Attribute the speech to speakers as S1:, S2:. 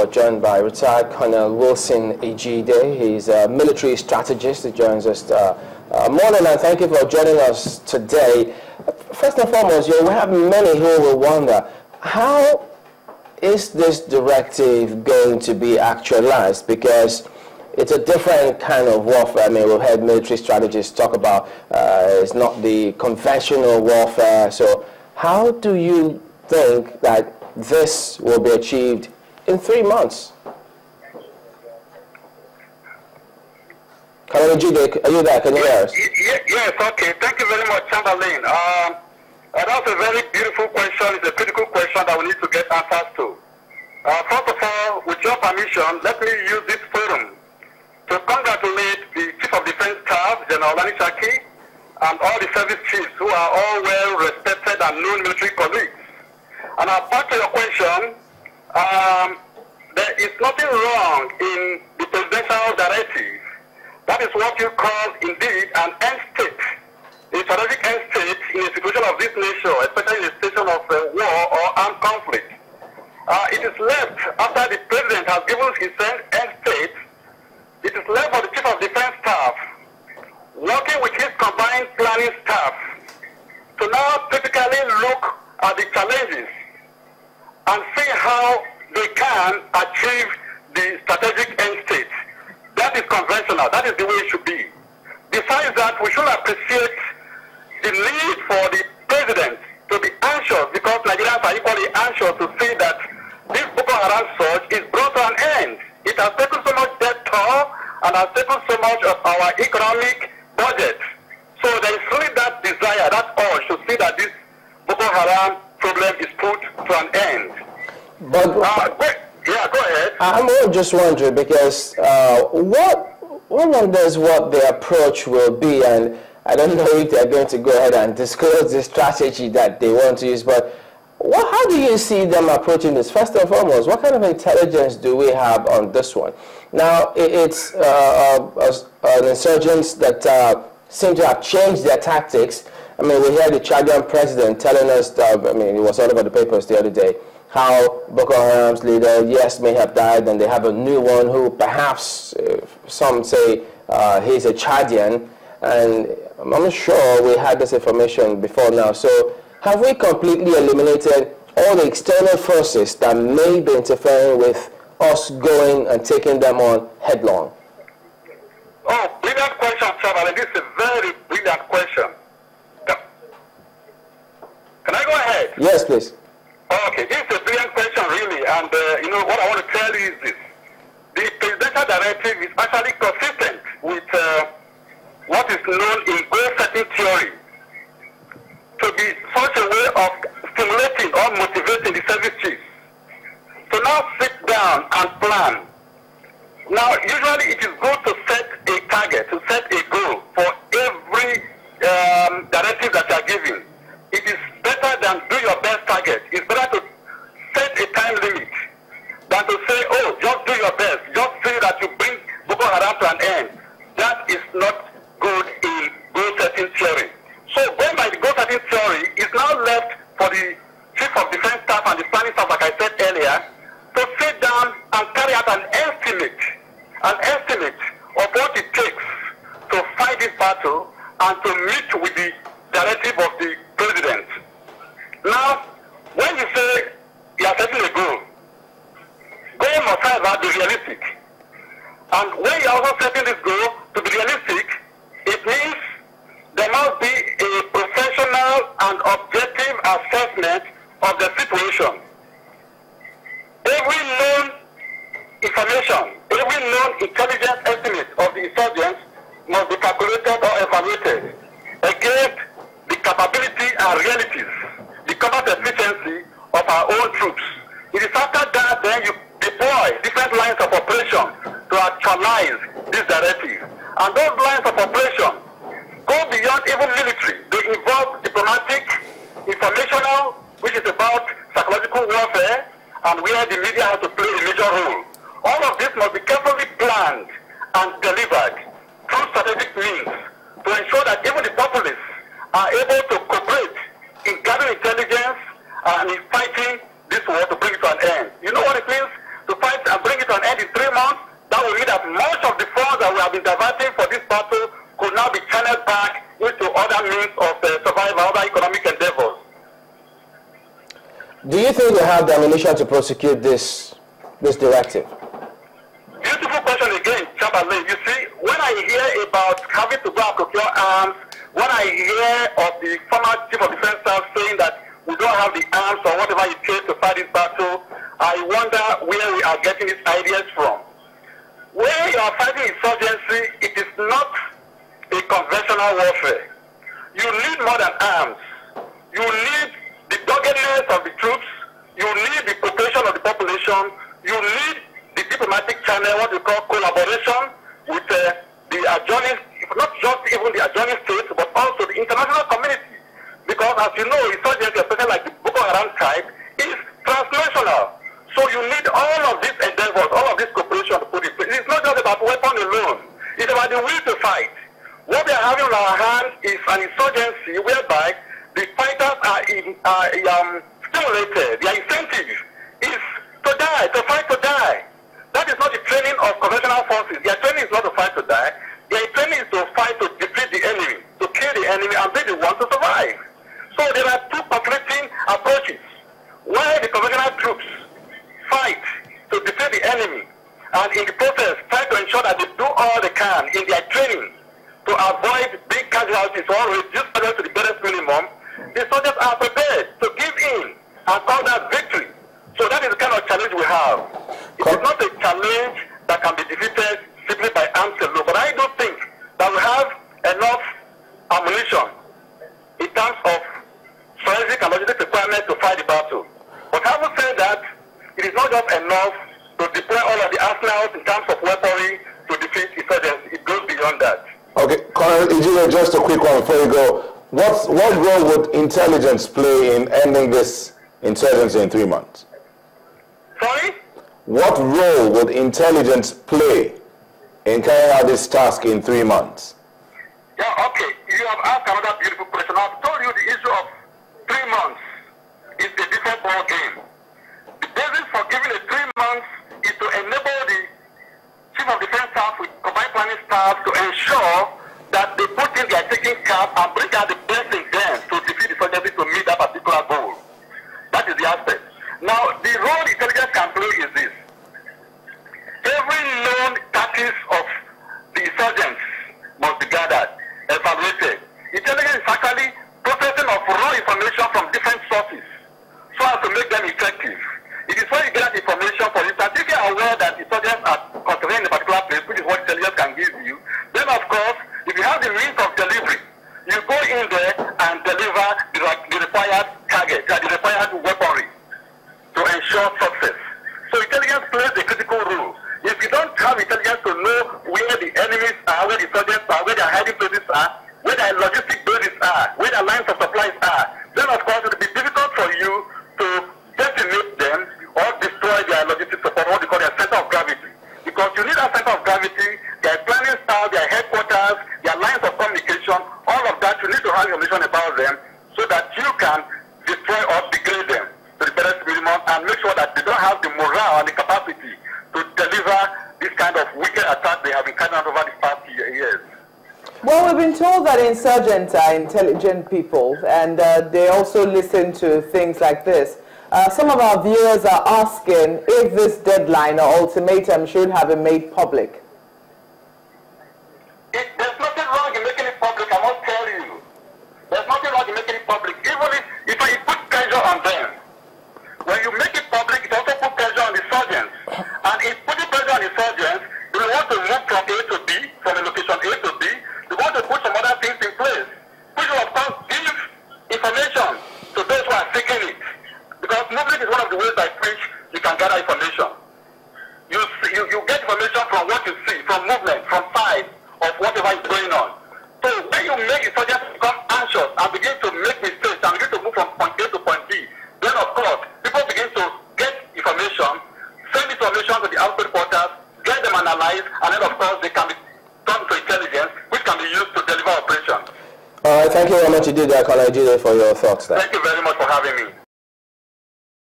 S1: we're joined by retired Colonel Wilson Ejide. He's a military strategist. He joins us morning, and thank you for joining us today. First and foremost, we have many who will wonder, how is this directive going to be actualized? Because it's a different kind of warfare. I mean, we've had military strategists talk about it's not the conventional warfare. So how do you think that this will be achieved in 3 months? Colonel Ejide, are you there? Can you hear us?
S2: Yes, okay. Thank you very much, Chamberlain. That's a very beautiful question. It's a critical question that we need to get answers to. First of all, with your permission, let me use this forum to congratulate the Chief of Defense Staff, General Shaki, and all the service chiefs who are all well-respected and known military colleagues. And back to your question, there is nothing wrong in the presidential directive. That is what you call, indeed, an end state, a strategic end state in a situation of this nature, especially in a situation of war or armed conflict. It is left, after the president has given his end state, it is left for the Chief of Defense Staff, working with his combined planning staff, to now critically look at the challenges and see how they can achieve the strategic end state. That is conventional. That is the way it should be. Besides that, we should appreciate the need for the president to be anxious, because Nigerians are equally anxious to see that this Boko Haram surge is brought to an end. It has taken so much death toll and has taken so much of our economic budget. So there is really that desire, that urge to see that this Boko Haram problem is put to an end.
S1: But
S2: yeah, go ahead.
S1: I'm just wondering, because one wonders what the approach will be, and I don't know if they're going to go ahead and disclose the strategy that they want to use, but how do you see them approaching this? First and foremost, what kind of intelligence do we have on this one? Now, it's an insurgents that seem to have changed their tactics. I mean, we heard the Chadian president telling us that, I mean, it was all over the papers the other day, how Boko Haram's leader, yes, may have died, and they have a new one who perhaps, some say he's a Chadian, and I'm not sure we had this information before now. So have we completely eliminated all the external forces that may be interfering with us going and taking them on headlong?
S2: Oh, brilliant question, Chabale. This is a very brilliant question. Can I go ahead?
S1: Yes, please.
S2: Okay, this is a brilliant question, really, and you know what I want to tell you is this. The presidential directive is actually consistent with what is known in goal-setting theory to be such a way of stimulating or motivating the service chiefs to now sit down and plan. Now, usually it is good to set a target, to set a goal for every directive that you are giving. It is better than do your best target. It's better to set a time limit than to say, oh, just do your best. Just say that you bring Boko Haram to an end. That is not good in goal-setting theory. So going by the goal-setting theory, it's now left for the Chief of Defense Staff and the planning staff, like I said earlier, to sit down and carry out an estimate of what it takes to fight this battle and to meet with the directive of the president. Now, when you say you are setting a goal must however be realistic. And when you are also setting this goal to be realistic, it means there must be a professional and objective assessment of the situation. Every known information, every known intelligence estimate of the insurgents must be calculated or evaluated against the capability and realities, the combat efficiency of our own troops. It is after that then you deploy different lines of operation to actualize this directive. And those lines of operation go beyond even military. They involve diplomatic, informational, which is about psychological warfare, and where the media has to play a major role. All of this must be carefully planned and delivered through strategic means to ensure that even the populace are able to cooperate in gathering intelligence and in fighting this war to bring it to an end. You know what it means to fight and
S1: you think they have the ammunition to prosecute this directive?
S2: Beautiful question again, Chamberlain. You see, when I hear about having to go and procure arms, when I hear of the former Chief of Defense Staff saying that we don't have the arms or whatever it takes to fight this battle, I wonder where we are getting these ideas from. When you are fighting insurgency, it is not a conventional warfare. You need more than arms. You need the doggedness of the troops. You need the cooperation of the population. You need the diplomatic channel, what we call collaboration with the adjoining, not just even the adjoining states, but also the international community. Because as you know, insurgency, especially like the Boko Haram type, is transnational. So you need all of these endeavors, all of this cooperation to put in place. It's not just about weapon alone. It's about the will to fight. What we are having in our hands is an insurgency whereby the fighters are stimulated. Their incentive is to die, to fight to die. That is not the training of conventional forces. Their training is not to fight to die. Their training is to fight to defeat the enemy, to kill the enemy and be the one to survive. So there are two conflicting approaches. Where the conventional troops fight to defeat the enemy and in the process try to ensure that they do all they can in their training to avoid big casualties or reduce casualties to the barest minimum, the soldiers are prepared to give in and call that victory. So that is the kind of challenge we have. It is not a challenge that can be defeated simply by arms alone, but I do think that we have enough ammunition in terms of forensic and logistic requirements to fight the battle. But having said that, it is not just enough to deploy all of the arsenals in terms of weaponry to defeat insurgency. It goes beyond that.
S3: Okay, Colonel Ijile, just a quick one before you go. What role would intelligence play in ending this insurgency in 3 months?
S2: Sorry?
S3: What role would intelligence play in carrying out this task in 3 months?
S2: Yeah, okay. You have asked another beautiful question. I've told you the issue of 3 months is a different ball game. The basis for giving it 3 months is to enable the Chief of Defense Staff with combined planning staff to ensure that they put in their taking cap and bring out the best in them to defeat the insurgency to meet that particular goal. That is the aspect. Now, the role intelligence can play is this. Every known tactics of the insurgents must be gathered, evaluated. Intelligence is actually processing of raw information from different sources so as to make them effective. It is when you get that information, for instance, if you are aware that insurgents are concentrating in a particular place, which is what intelligence can give you, then of course, if you have the means of delivery, you go in there and deliver the required target, the required weaponry to ensure success. So intelligence plays a critical role. If you don't have intelligence to know where the enemies are, where the insurgents are, where their hiding places are, where their logistic bases are, where their lines of supplies are, then of course it will be difficult for you to detonate them or destroy their logistic support, what they call their center of gravity. Because you need that center of gravity, their planning style, their headquarters, their lines of communication, all of that, you need to have information about them so that you can destroy or degrade them to the barest minimum and make sure that they don't have the morale and the capacity to deliver this kind of wicked attack they have been carrying out over the past years.
S4: Well, we've been told that insurgents are intelligent people and they also listen to things like this. Some of our viewers are asking if this deadline or ultimatum should have been made public.
S2: There's nothing wrong in making it public, I must tell you. There's nothing wrong in making it public. Even if you put pressure on them, when you make it public, it also puts pressure on the insurgents. And in putting pressure on the insurgents, they want to move from A to B, from a location A to B. They want to put some other things in place, which will of course give information to those who are seeking it. Because movement is one of the ways by which you can gather information. You get information from what you see, from movement, from sight of whatever is going on. So when you make insurgents become anxious and begin to make mistakes and begin to move from point A to point B, then of course people begin to get information, send information to the output quarters, get them analyzed, and then of course they can be turned to intelligence, which can be used to deliver operations.
S1: All right, thank you very much. You did that, Colonel Ijile, for your thoughts there.
S2: Thank you very much for having me.